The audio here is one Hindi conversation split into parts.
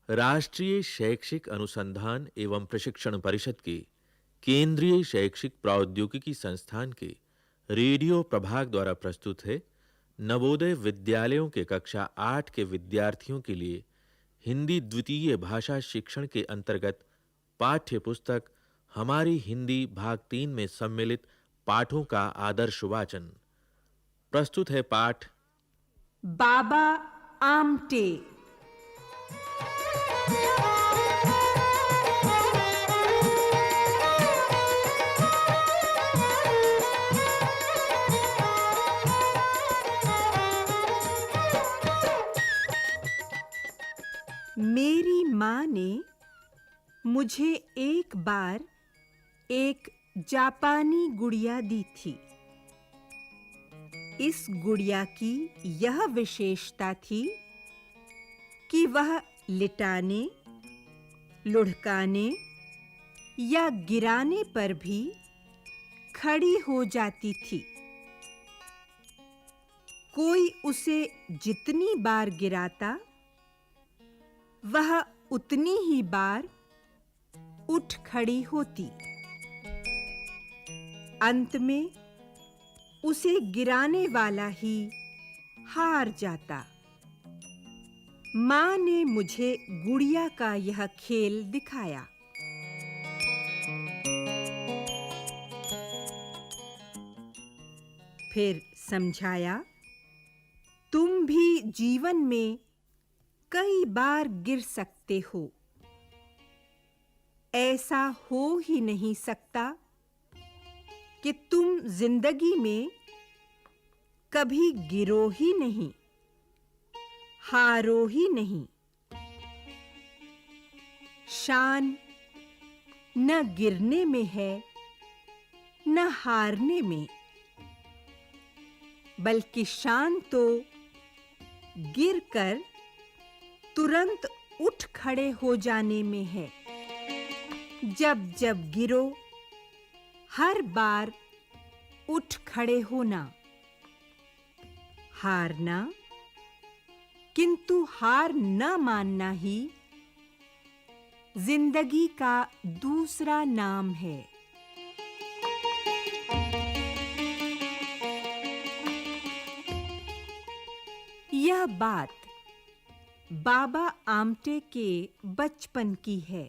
राष्ट्रीय शैक्षिक अनुसंधान एवं प्रशिक्षण परिषद के केंद्रीय शैक्षिक प्रौद्योगिकी संस्थान के रेडियो प्रभाग द्वारा प्रस्तुत है नवोदय विद्यालयों के कक्षा 8 के विद्यार्थियों के लिए हिंदी द्वितीय भाषा शिक्षण के अंतर्गत पाठ्य पुस्तक हमारी हिंदी भाग 3 में सम्मिलित पाठों का आदर्श वाचन। प्रस्तुत है पाठ बाबा आमटे। मेरी माँ ने मुझे एक बार एक जापानी गुड़िया दी थी। इस गुड़िया की यह विशेषता थी कि वह लिटाने, लुढ़काने या गिराने पर भी खड़ी हो जाती थी। कोई उसे जितनी बार गिराता, वह उतनी ही बार उठ खड़ी होती। अंत में उसे गिराने वाला ही हार जाता। माँ ने मुझे गुड़िया का यह खेल दिखाया। फिर समझाया, तुम भी जीवन में कई बार गिर सकते हो। ऐसा हो ही नहीं सकता कि तुम जिंदगी में कभी गिरो ही नहीं, हारो ही नहीं। शान न गिरने में है, न हारने में, बल्कि शान तो गिरकर तुरंत उठ खड़े हो जाने में है। जब जब गिरो, हर बार उठ खड़े होना। हारना, किंतु हार न मानना ही जिंदगी का दूसरा नाम है। यह बात बाबा आमटे के बचपन की है।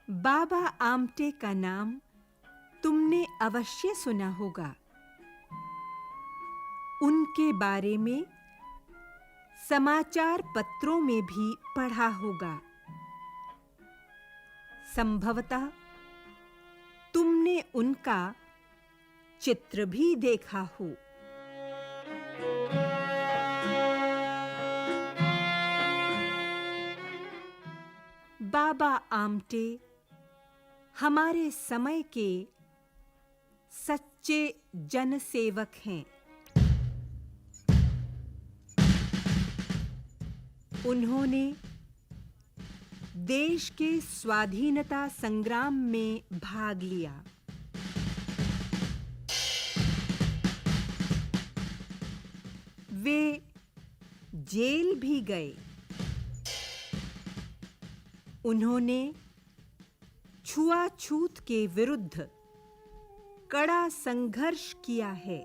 बाबा आमटे का नाम तुमने अवश्य सुना होगा। उनके बारे में समाचार पत्रों में भी पढ़ा होगा। संभवतः तुमने उनका चित्र भी देखा हो। बाबा आमटे हमारे समय के सच्चे जनसेवक हैं। उन्होंने देश के स्वाधीनता संग्राम में भाग लिया। वे जेल भी गए। उन्होंने छुआछूत के विरुद्ध कड़ा संघर्ष किया है।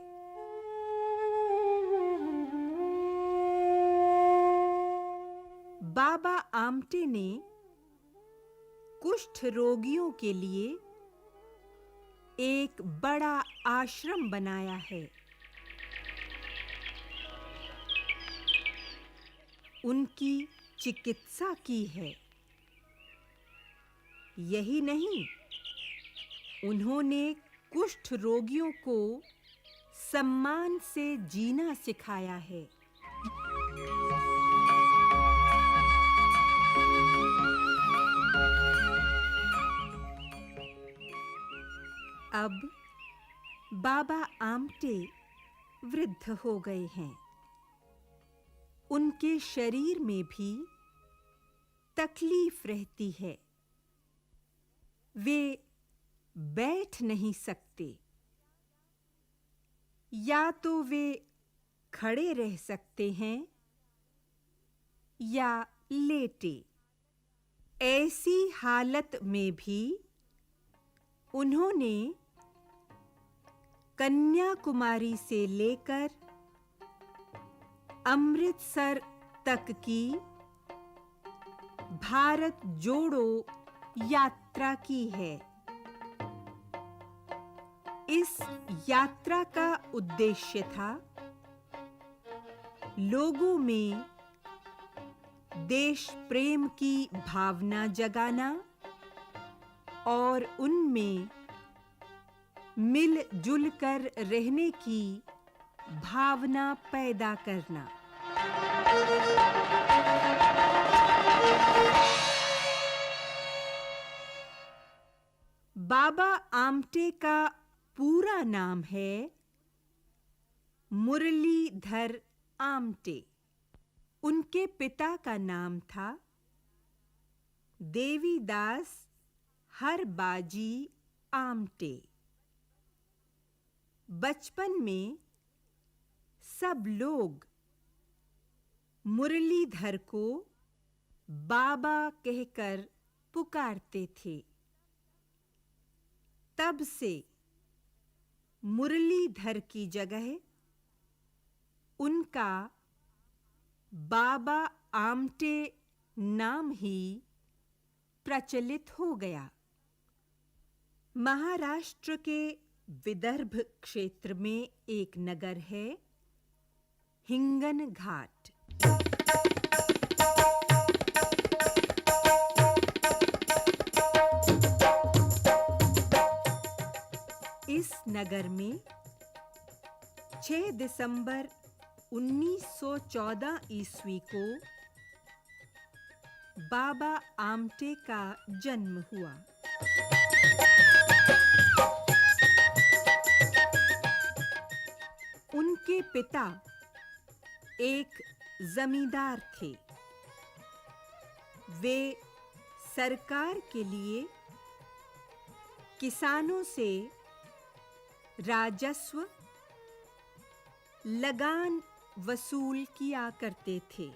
बाबा आमटे ने कुष्ठ रोगियों के लिए एक बड़ा आश्रम बनाया है। उनकी चिकित्सा की है। यही नहीं, उन्होंने कुष्ठ रोगियों को सम्मान से जीना सिखाया है। अब बाबा आमटे वृद्ध हो गए हैं। उनके शरीर में भी तकलीफ रहती है। वे बैठ नहीं सकते। या तो वे खड़े रह सकते हैं या लेटे। ऐसी हालत में भी उन्होंने कन्याकुमारी से लेकर अमृतसर तक की भारत जोड़ो यात्रा की है। इस यात्रा का उद्देश्य था लोगों में देश प्रेम की भावना जगाना और उनमें मिलजुल कर रहने की भावना पैदा करना। बाबा आमटे का पूरा नाम है मुरलीधर आमटे। उनके पिता का नाम था देवीदास हरबाजी आमटे। बचपन में सब लोग मुरलीधर को बाबा कहकर पुकारते थे। तब से मुरलीधर की जगह उनका बाबा आमटे नाम ही प्रचलित हो गया। महाराष्ट्र के विदर्भ क्षेत्र में एक नगर है हिंगनघाट। इस नगर में 6 दिसंबर 1914 ईस्वी को बाबा आमटे का जन्म हुआ। उनके पिता एक जमींदार थे। वे सरकार के लिए किसानों से राजस्व लगान वसूल किया करते थे।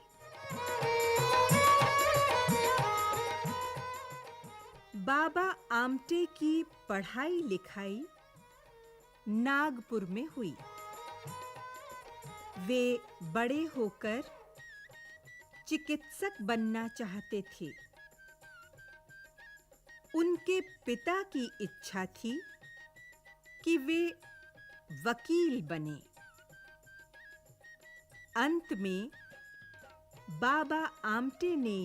बाबा आमटे की पढ़ाई लिखाई नागपुर में हुई। वे बड़े होकर चिकित्सक बनना चाहते थे। उनके पिता की इच्छा थी कि वे वकील बने। अंत में बाबा आमटे ने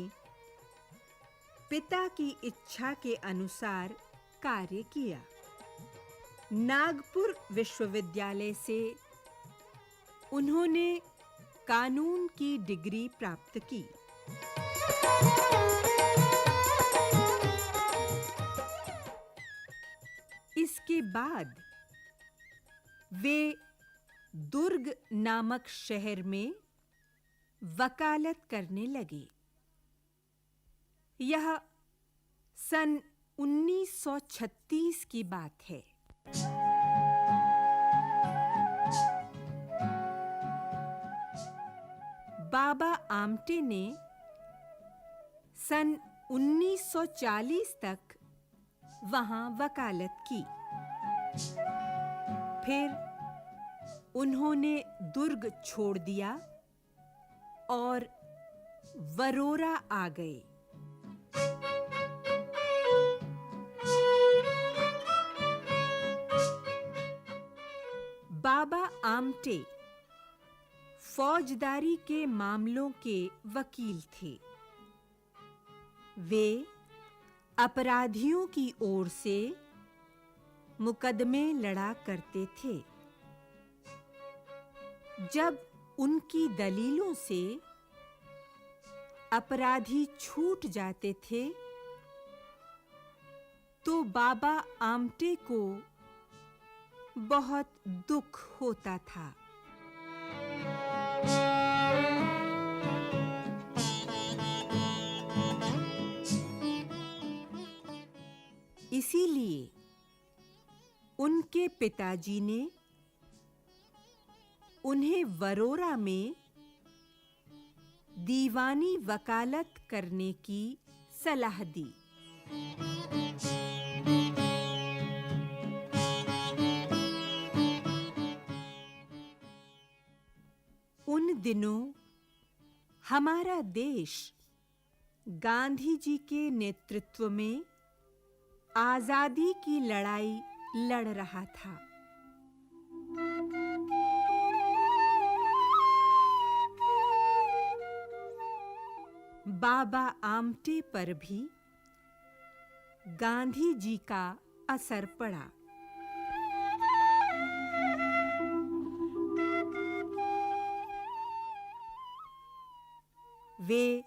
पिता की इच्छा के अनुसार कार्य किया। नागपुर विश्वविद्यालय से उन्होंने कानून की डिग्री प्राप्त की। इसके बाद वे दुर्ग नामक शहर में वकालत करने लगे। यह सन 1936 की बात है। बाबा आमटे ने सन 1940 तक वहां वकालत की। फिर उन्होंने दुर्ग छोड़ दिया और वरोरा आ गए। बाबा आमटे फौजदारी के मामलों के वकील थे। वे अपराधियों की ओर से मुकदमे लड़ा करते थे। जब उनकी दलीलों से अपराधी छूट जाते थे तो बाबा आमटे को बहुत दुख होता था। इसीलिए उनके पिताजी ने उन्हें वरोरा में दीवानी वकालत करने की सलाह दी। उन दिनों हमारा देश गांधी जी के नेतृत्व में आजादी की लड़ाई लड़ रहा था। बाबा आमटे पर भी गांधी जी का असर पड़ा। वे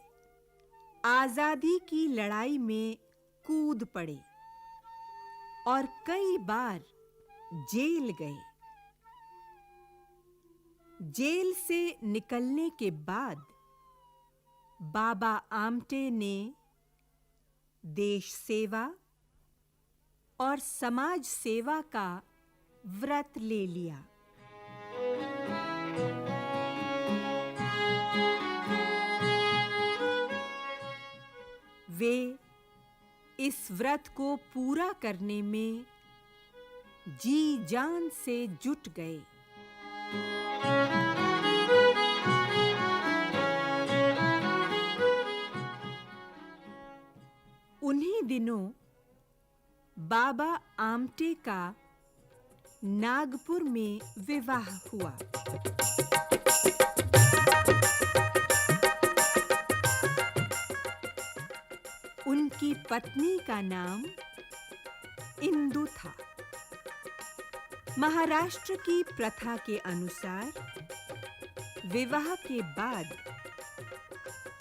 आजादी की लड़ाई में कूद पड़े और कई बार जेल गए। जेल से निकलने के बाद बाबा आमटे ने देश सेवा और समाज सेवा का व्रत ले लिया। वे इस व्रत को पूरा करने में जी जान से जुट गए। उन्हीं दिनों बाबा आमटे का नागपुर में विवाह हुआ। उनकी पत्नी का नाम इंदु था। महाराष्ट्र की प्रथा के अनुसार विवाह के बाद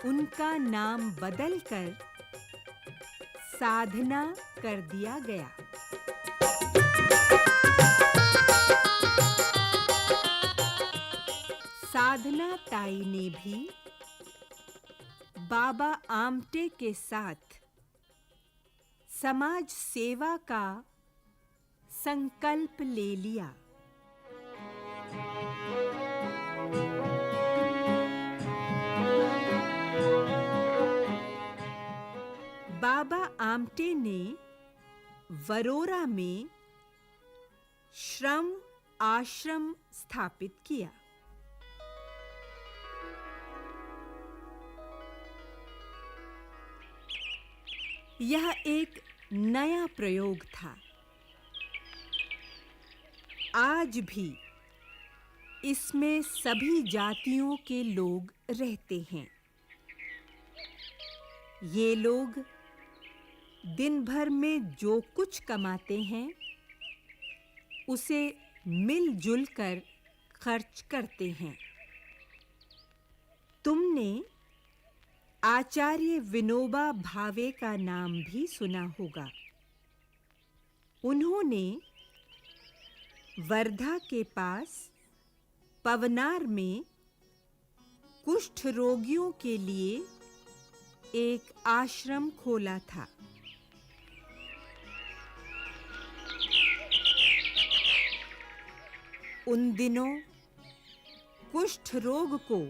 उनका नाम बदलकर साधना कर दिया गया। साधना ताई ने भी बाबा आमटे के साथ समाज सेवा का संकल्प ले लिया। बाबा आमटे ने वरोरा में श्रम आश्रम स्थापित किया। यह एक नया प्रयोग था। आज भी इसमें सभी जातियों के लोग रहते हैं। ये लोग दिन भर में जो कुछ कमाते हैं उसे मिलजुल कर खर्च करते हैं। तुमने आचार्य विनोबा भावे का नाम भी सुना होगा। उन्होंने वर्धा के पास पवनार में कुष्ठ रोगियों के लिए एक आश्रम खोला था। उन दिनों कुष्ठ रोग को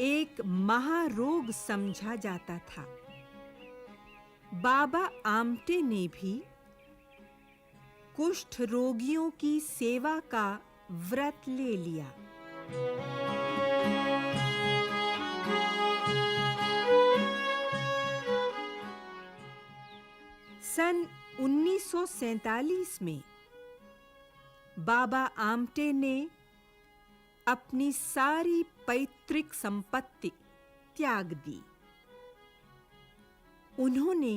एक महारोग समझा जाता था। बाबा आमटे ने भी कुष्ठ रोगियों की सेवा का व्रत ले लिया। सन 1947 में बाबा आमटे ने अपनी सारी पैतृक संपत्ति त्याग दी। उन्होंने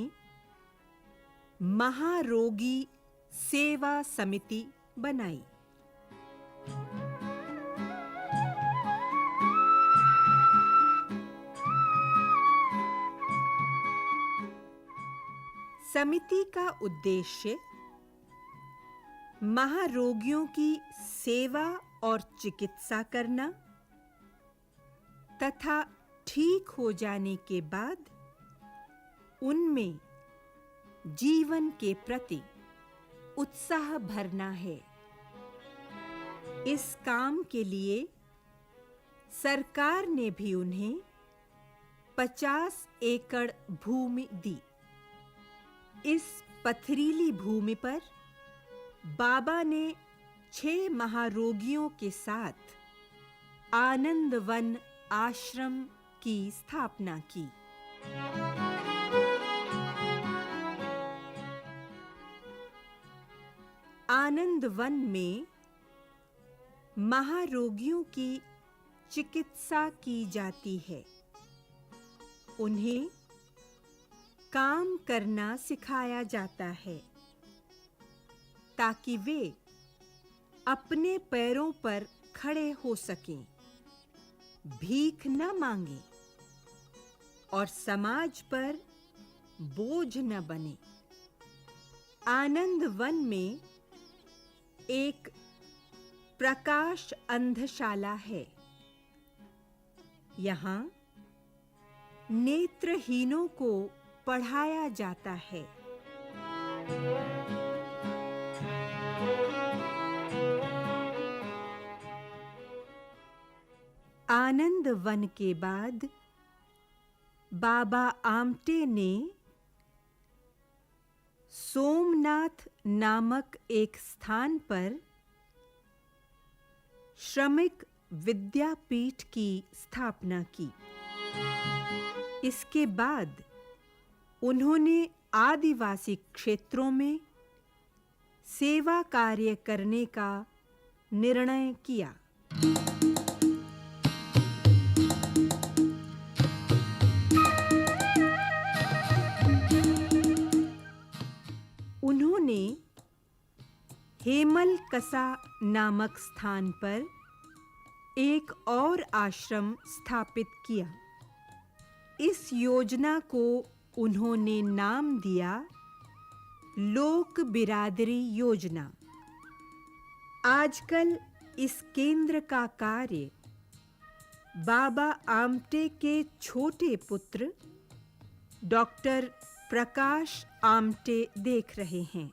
महारोगी सेवा समिति बनाई। समिति का उद्देश्य महारोगियों की सेवा और चिकित्सा करना तथा ठीक हो जाने के बाद उनमें जीवन के प्रति उत्साह भरना है। इस काम के लिए सरकार ने भी उन्हें 50 एकड़ भूमि दी। इस पथरीली भूमि पर बाबा ने 6 महारोगियों के साथ आनंद वन आश्रम की स्थापना की। आनंद वन में महारोगियों की चिकित्सा की जाती है। उन्हें काम करना सिखाया जाता है ताकि वे अपने पैरों पर खड़े हो सकें, भीख न मांगे और समाज पर बोझ न बने। आनंद वन में एक प्रकाश अंधशाला है। यहाँ नेत्रहीनों को पढ़ाया जाता है। आनंद वन के बाद बाबा आमटे ने सोमनाथ नामक एक स्थान पर श्रमिक विद्यापीठ की स्थापना की। इसके बाद उन्होंने आदिवासी क्षेत्रों में सेवा कार्य करने का निर्णय किया। उन्होंने हेमल कसा नामक स्थान पर एक और आश्रम स्थापित किया। इस योजना को उन्होंने नाम दिया लोक बिरादरी योजना। आजकल इस केंद्र का कार्य बाबा आमटे के छोटे पुत्र डॉक्टर प्रकाश आमटे देख रहे हैं।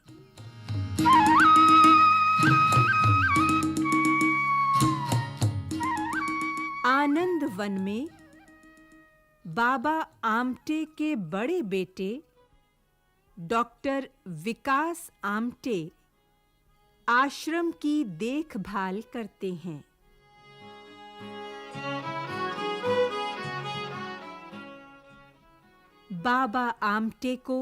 आनंद वन में बाबा आमटे के बड़े बेटे डॉक्टर विकास आमटे आश्रम की देखभाल करते हैं। बाबा आमटे को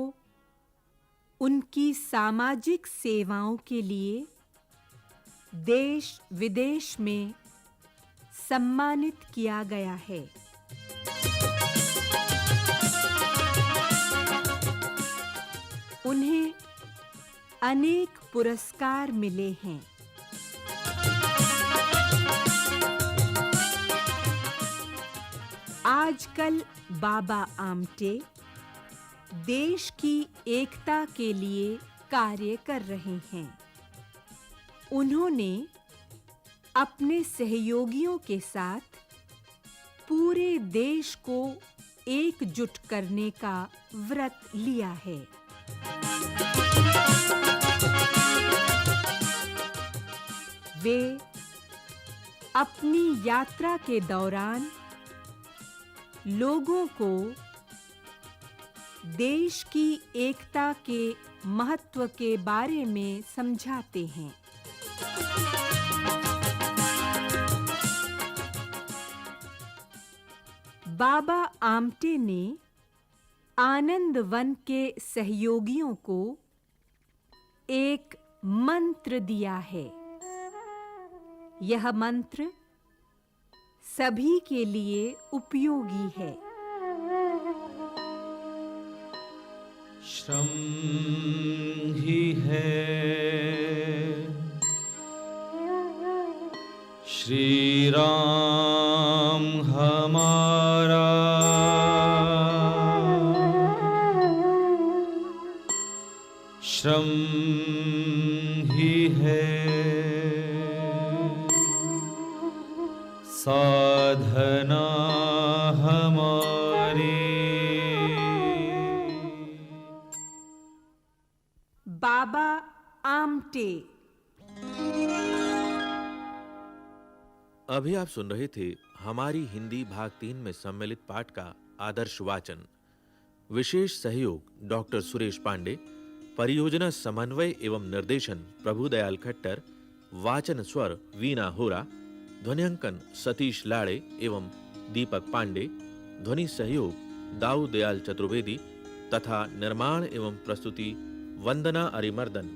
उनकी सामाजिक सेवाओं के लिए देश विदेश में सम्मानित किया गया है। उन्हें अनेक पुरस्कार मिले हैं। आजकल बाबा आमटे देश की एकता के लिए कार्य कर रहे हैं। उन्होंने अपने सहयोगियों के साथ पूरे देश को एकजुट करने का व्रत लिया है। वे अपनी यात्रा के दौरान लोगों को देश की एकता के महत्व के बारे में समझाते हैं। बाबा आमटे ने आनंद वन के सहयोगियों को एक मंत्र दिया है। यह मंत्र सभी के लिए उपयोगी है। श्रम ही है श्री राम हमारा, श्रम ही है साधना हमारी। बाबा आमटे। अभी आप सुन रहे थे हमारी हिंदी भाग 3 में सम्मिलित पाठ का आदर्श वाचन। विशेष सहयोग डॉक्टर सुरेश पांडे, परियोजना समन्वय एवं निर्देशन प्रभुदयाल खट्टर, वाचन स्वर वीना होरा, ध्वनियांकन सतीश लाड़े एवं दीपक पांडे, ध्वनि सहयोग दाऊ दयाल चतुर्वेदी तथा निर्माण एवं प्रस्तुति वंदना अरिमर्दन।